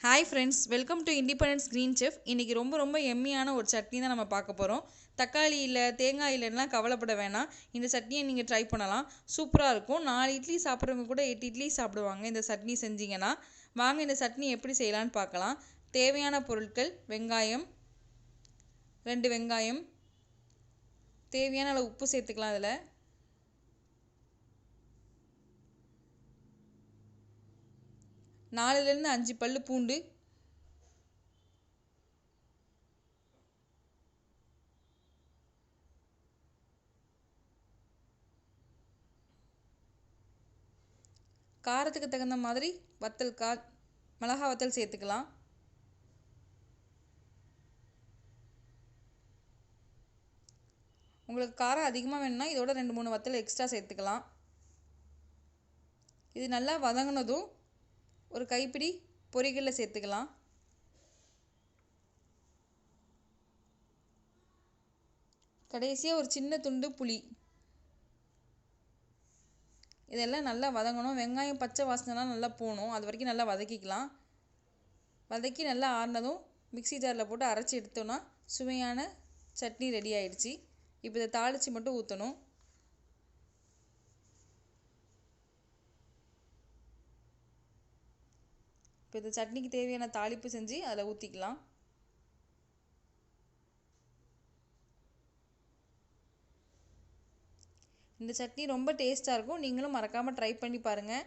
Hi friends, welcome to independence green chef. இன்றைக்கி ரொம்ப எம்மியான ஒரு சட்னி தான் நம்ம பார்க்க போகிறோம். தக்காளி இல்லை, தேங்காய் இல்லைன்னா கவலைப்பட வேணாம். இந்த சட்னியை நீங்கள் ட்ரை பண்ணலாம். சூப்பராக இருக்கும். 4 இட்லி சாப்பிட்றவங்க கூட 8 இட்லி சாப்பிடுவாங்க இந்த சட்னி செஞ்சிங்கன்னா. வாங்க இந்த சட்னி எப்படி செய்யலான்னு பார்க்கலாம். தேவையான பொருட்கள்: வெங்காயம் 2 வெங்காயம், தேவையான அளவு உப்பு சேர்த்துக்கலாம். அதில் 4லேருந்து 5 பல்லு பூண்டு, காரத்துக்கு தகுந்த மாதிரி மிளகா வத்தல் சேர்த்துக்கலாம். உங்களுக்கு காரம் அதிகமாக வேணும்னா இதோட 2-3 வத்தல் எக்ஸ்ட்ரா சேர்த்துக்கலாம். இது நல்லா வதங்கினதும் ஒரு கைப்பிடி பொரிகடலை சேர்த்துக்கலாம். கடைசியாக ஒரு சின்ன துண்டு புளி. இதெல்லாம் நல்லா வதங்கணும். வெங்காயம் பச்சை வாசனைலாம் நல்லா போகணும். அது வரைக்கும் நல்லா வதக்கிக்கலாம். வதக்கி நல்லா ஆறினதும் மிக்ஸி ஜாரில் போட்டு அரைச்சி எடுத்தோன்னா சுவையான சட்னி ரெடி ஆயிடுச்சு. இப்போ இதை தாளித்து மட்டும் ஊற்றணும். இப்போ இந்த சட்னிக்கு தேவையான தாளிப்பு செஞ்சு அதில் ஊற்றிக்கலாம். இந்த சட்னி ரொம்ப டேஸ்ட்டாக இருக்கும். நீங்களும் மறக்காமல் ட்ரை பண்ணி பாருங்கள்.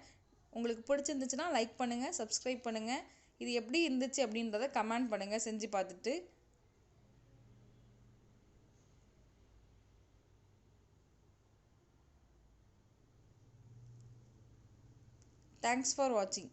உங்களுக்கு பிடிச்சிருந்துச்சுன்னா லைக் பண்ணுங்கள், சப்ஸ்கிரைப் பண்ணுங்கள். இது எப்படி இருந்துச்சு அப்படின்றத கமெண்ட் பண்ணுங்கள் செஞ்சு பார்த்துட்டு. தேங்க்ஸ் ஃபார் வாட்சிங்.